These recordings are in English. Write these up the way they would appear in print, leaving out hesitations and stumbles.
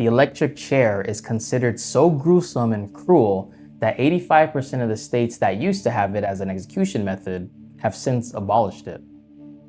The electric chair is considered so gruesome and cruel that 85% of the states that used to have it as an execution method have since abolished it.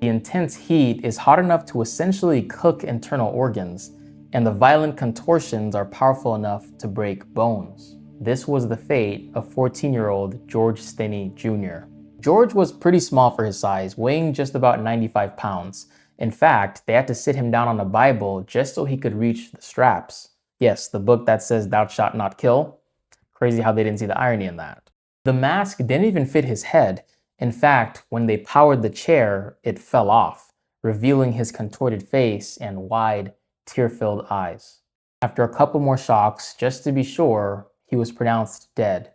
The intense heat is hot enough to essentially cook internal organs, and the violent contortions are powerful enough to break bones. This was the fate of 14-year-old George Stinney Jr. George was pretty small for his size, weighing just about 95 pounds. In fact, they had to sit him down on a Bible just so he could reach the straps. Yes, the book that says thou shalt not kill. Crazy how they didn't see the irony in that. The mask didn't even fit his head. In fact, when they powered the chair, it fell off, revealing his contorted face and wide, tear-filled eyes. After a couple more shocks, just to be sure, he was pronounced dead.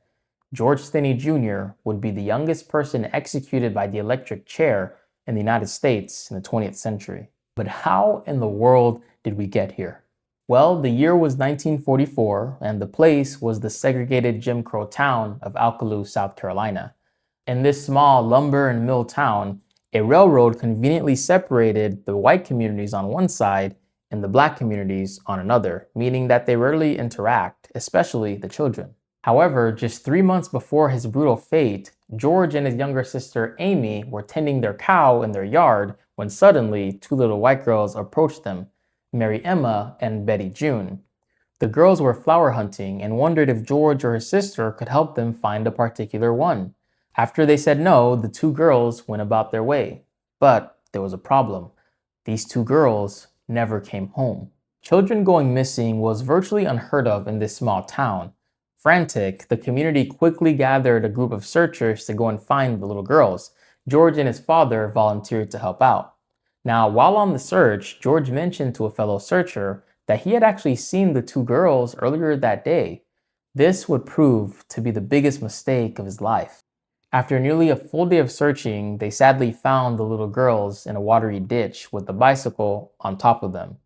George Stinney Jr. would be the youngest person executed by the electric chair in the United States in the 20th century. But how in the world did we get here? Well, the year was 1944, and the place was the segregated Jim Crow town of Alkaloo, South Carolina. In this small lumber and mill town, a railroad conveniently separated the white communities on one side and the black communities on another, meaning that they rarely interact, especially the children. However, just 3 months before his brutal fate, George and his younger sister Amy were tending their cow in their yard when suddenly two little white girls approached them, Mary Emma and Betty June. The girls were flower hunting and wondered if George or his sister could help them find a particular one. After they said no, the two girls went about their way. But there was a problem. These two girls never came home. Children going missing was virtually unheard of in this small town. Frantic, the community quickly gathered a group of searchers to go and find the little girls. George and his father volunteered to help out. Now, while on the search, George mentioned to a fellow searcher that he had actually seen the two girls earlier that day. This would prove to be the biggest mistake of his life. After nearly a full day of searching, they sadly found the little girls in a watery ditch with a bicycle on top of them.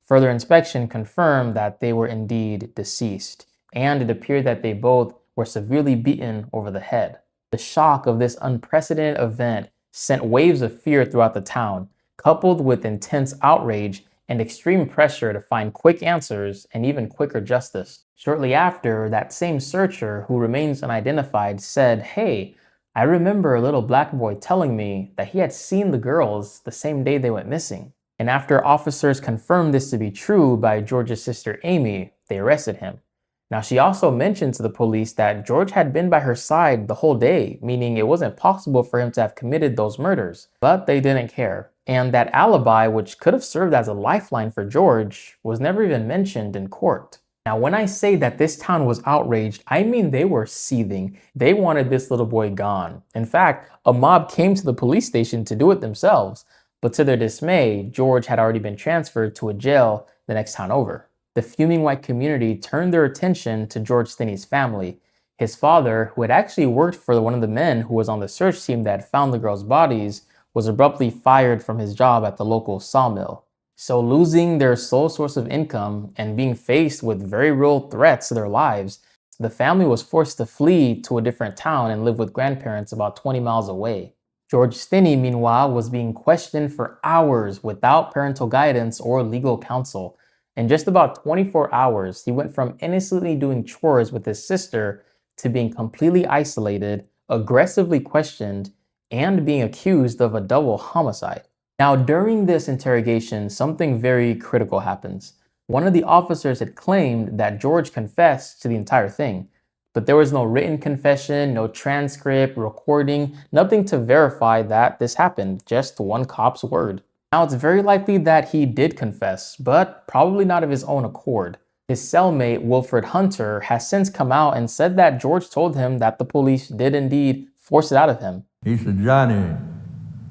Further inspection confirmed that they were indeed deceased, and it appeared that they both were severely beaten over the head. The shock of this unprecedented event sent waves of fear throughout the town, coupled with intense outrage and extreme pressure to find quick answers and even quicker justice. Shortly after, that same searcher, who remains unidentified, said, "Hey, I remember a little black boy telling me that he had seen the girls the same day they went missing." And after officers confirmed this to be true by George's sister Amy, they arrested him. Now, she also mentioned to the police that George had been by her side the whole day, meaning it wasn't possible for him to have committed those murders. But they didn't care. And that alibi, which could have served as a lifeline for George, was never even mentioned in court. Now, when I say that this town was outraged, I mean they were seething. They wanted this little boy gone. In fact, a mob came to the police station to do it themselves. But to their dismay, George had already been transferred to a jail the next town over. The fuming white community turned their attention to George Stinney's family. His father, who had actually worked for one of the men who was on the search team that found the girls' bodies, was abruptly fired from his job at the local sawmill. So losing their sole source of income and being faced with very real threats to their lives, the family was forced to flee to a different town and live with grandparents about 20 miles away. George Stinney, meanwhile, was being questioned for hours without parental guidance or legal counsel. In just about 24 hours, he went from innocently doing chores with his sister to being completely isolated, aggressively questioned, and being accused of a double homicide. Now, during this interrogation, something very critical happens. One of the officers had claimed that George confessed to the entire thing, but there was no written confession, no transcript, recording, nothing to verify that this happened, just one cop's word. Now, it's very likely that he did confess, but probably not of his own accord. His cellmate, Wilfred Hunter, has since come out and said that George told him that the police did indeed force it out of him. He said, "Johnny,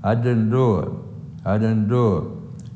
I didn't do it. I didn't do it."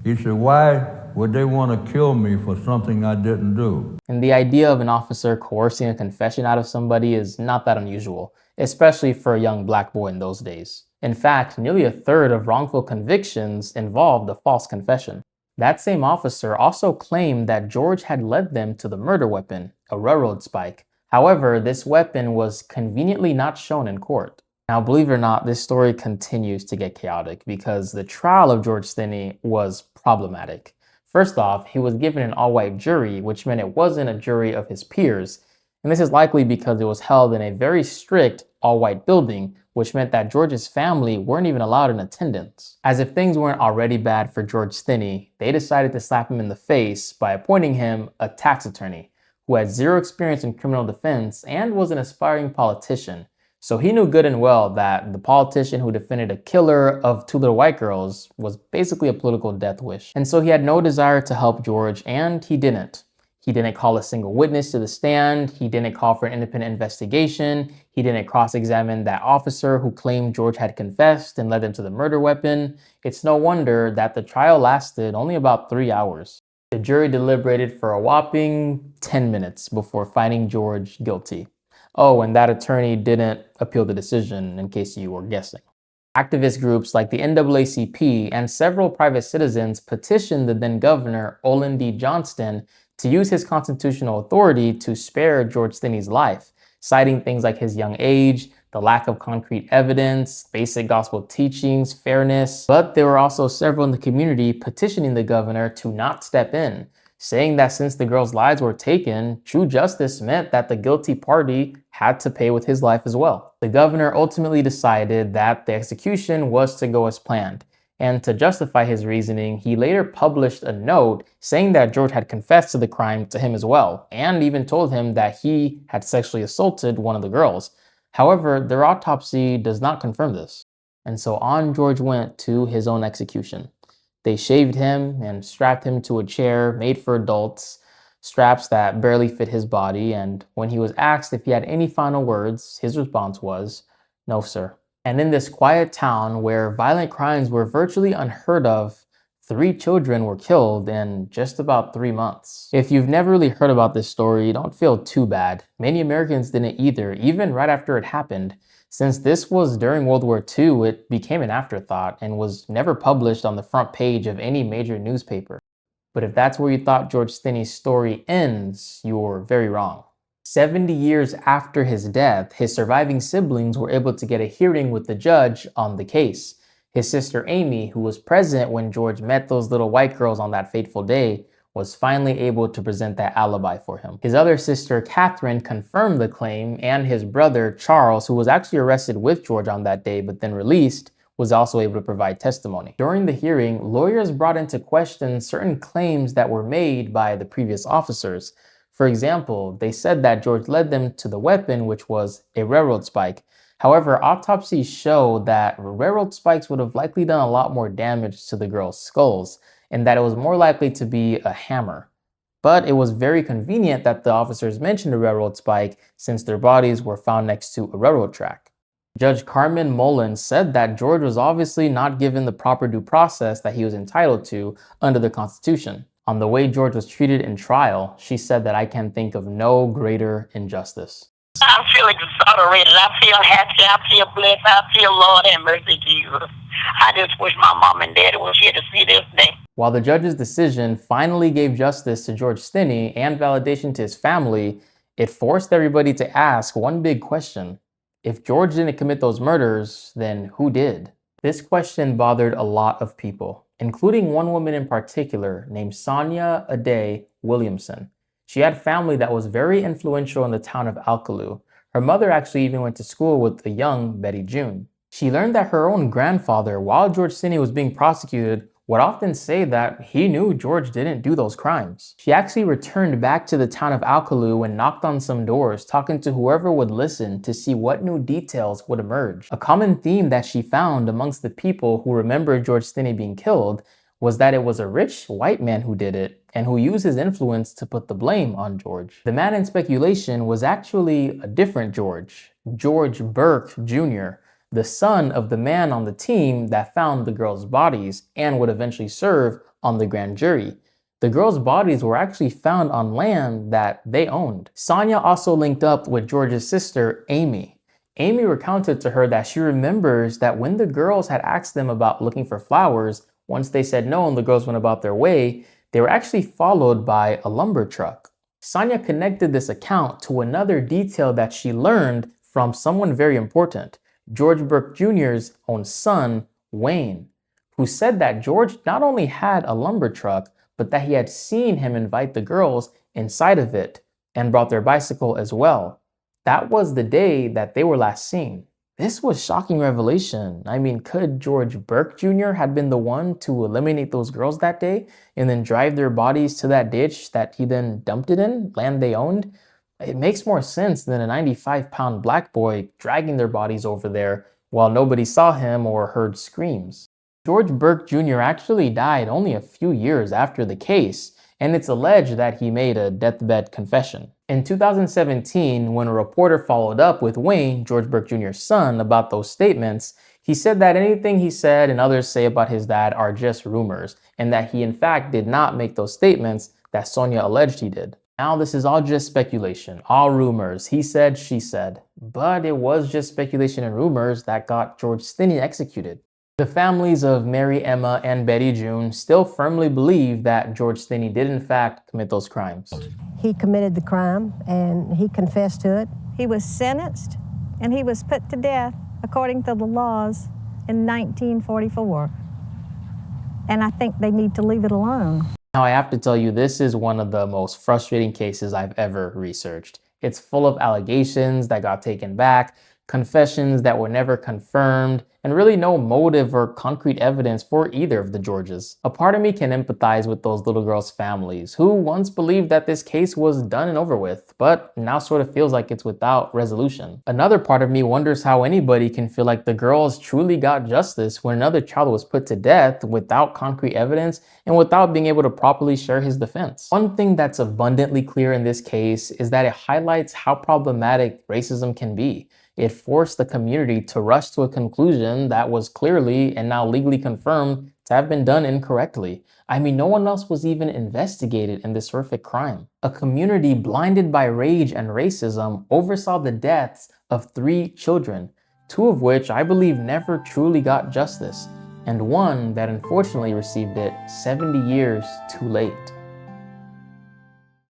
He said, "Why would they want to kill me for something I didn't do?" And the idea of an officer coercing a confession out of somebody is not that unusual, especially for a young black boy in those days. In fact, nearly a third of wrongful convictions involved a false confession. That same officer also claimed that George had led them to the murder weapon, a railroad spike. However, this weapon was conveniently not shown in court. Now, believe it or not, this story continues to get chaotic because the trial of George Stinney was problematic. First off, he was given an all-white jury, which meant it wasn't a jury of his peers. And this is likely because it was held in a very strict all-white building, which meant that George's family weren't even allowed in attendance. As if things weren't already bad for George Stinney, they decided to slap him in the face by appointing him a tax attorney who had zero experience in criminal defense and was an aspiring politician. So he knew good and well that the politician who defended a killer of two little white girls was basically a political death wish. And so he had no desire to help George, and he didn't. He didn't call a single witness to the stand. He didn't call for an independent investigation. He didn't cross-examine that officer who claimed George had confessed and led them to the murder weapon. It's no wonder that the trial lasted only about 3 hours. The jury deliberated for a whopping 10 minutes before finding George guilty. Oh, and that attorney didn't appeal the decision, in case you were guessing. Activist groups like the NAACP and several private citizens petitioned the then governor, Olin D. Johnston, to use his constitutional authority to spare George Stinney's life, citing things like his young age, the lack of concrete evidence, basic gospel teachings, fairness. But there were also several in the community petitioning the governor to not step in, saying that since the girls' lives were taken, true justice meant that the guilty party had to pay with his life as well. The governor ultimately decided that the execution was to go as planned, and to justify his reasoning, he later published a note saying that George had confessed to the crime to him as well, and even told him that he had sexually assaulted one of the girls. However, their autopsy does not confirm this. And so on George went to his own execution. They shaved him and strapped him to a chair made for adults, straps that barely fit his body, and when he was asked if he had any final words, his response was, "No, sir." And in this quiet town where violent crimes were virtually unheard of, 3 children were killed in just about 3 months. If you've never really heard about this story, don't feel too bad. Many Americans didn't either, even right after it happened. Since this was during World War II, it became an afterthought and was never published on the front page of any major newspaper. But if that's where you thought George Stinney's story ends, you're very wrong. 70 years after his death, his surviving siblings were able to get a hearing with the judge on the case. His sister Amy, who was present when George met those little white girls on that fateful day, was finally able to present that alibi for him. His other sister, Catherine, confirmed the claim, and his brother, Charles, who was actually arrested with George on that day but then released, was also able to provide testimony. During the hearing, lawyers brought into question certain claims that were made by the previous officers. For example, they said that George led them to the weapon, which was a railroad spike. However, autopsies show that railroad spikes would have likely done a lot more damage to the girls' skulls, and that it was more likely to be a hammer. But it was very convenient that the officers mentioned a railroad spike since their bodies were found next to a railroad track. Judge Carmen Mullins said that George was obviously not given the proper due process that he was entitled to under the Constitution. On the way George was treated in trial, she said that I can think of no greater injustice. I feel exonerated. I feel happy. I feel blessed. I feel Lord and mercy, Jesus. I just wish my mom and daddy was here to see this day. While the judge's decision finally gave justice to George Stinney and validation to his family, it forced everybody to ask one big question. If George didn't commit those murders, then who did? This question bothered a lot of people, including one woman in particular named Sonia Ade Williamson. She had family that was very influential in the town of Alcaloo. Her mother actually even went to school with the young Betty June. She learned that her own grandfather, while George Stinney was being prosecuted, would often say that he knew George didn't do those crimes. She actually returned back to the town of Alcaloo and knocked on some doors, talking to whoever would listen to see what new details would emerge. A common theme that she found amongst the people who remembered George Stinney being killed was that it was a rich white man who did it and who used his influence to put the blame on George. The man in speculation was actually a different George, George Burke Jr., the son of the man on the team that found the girls' bodies and would eventually serve on the grand jury. The girls' bodies were actually found on land that they owned. Sonia also linked up with George's sister, Amy. Amy recounted to her that she remembers that when the girls had asked them about looking for flowers, once they said no and the girls went about their way, they were actually followed by a lumber truck. Sonia connected this account to another detail that she learned from someone very important, George Burke Jr.'s own son, Wayne, who said that George not only had a lumber truck, but that he had seen him invite the girls inside of it and brought their bicycle as well. That was the day that they were last seen. This was shocking revelation. I mean, could George Burke Jr. had been the one to eliminate those girls that day and then drive their bodies to that ditch that he then dumped it in, land they owned? It makes more sense than a 95-pound black boy dragging their bodies over there while nobody saw him or heard screams. George Burke Jr. actually died only a few years after the case, and it's alleged that he made a deathbed confession. In 2017, when a reporter followed up with Wayne, George Burke Jr.'s son, about those statements, he said that anything he said and others say about his dad are just rumors, and that he in fact did not make those statements that Sonia alleged he did. Now this is all just speculation, all rumors, he said, she said. But it was just speculation and rumors that got George Stinney executed. The families of Mary Emma and Betty June still firmly believe that George Stinney did in fact commit those crimes. He committed the crime and he confessed to it. He was sentenced and he was put to death according to the laws in 1944. And I think they need to leave it alone. Now I have to tell you, this is one of the most frustrating cases I've ever researched. It's full of allegations that got taken back, confessions that were never confirmed, and really no motive or concrete evidence for either of the Georges. A part of me can empathize with those little girls' families who once believed that this case was done and over with, but now sort of feels like it's without resolution. Another part of me wonders how anybody can feel like the girls truly got justice when another child was put to death without concrete evidence and without being able to properly share his defense. One thing that's abundantly clear in this case is that it highlights how problematic racism can be. It forced the community to rush to a conclusion that was clearly and now legally confirmed to have been done incorrectly. I mean, no one else was even investigated in this horrific crime. A community blinded by rage and racism oversaw the deaths of 3 children, 2 of which I believe never truly got justice, and one that unfortunately received it 70 years too late.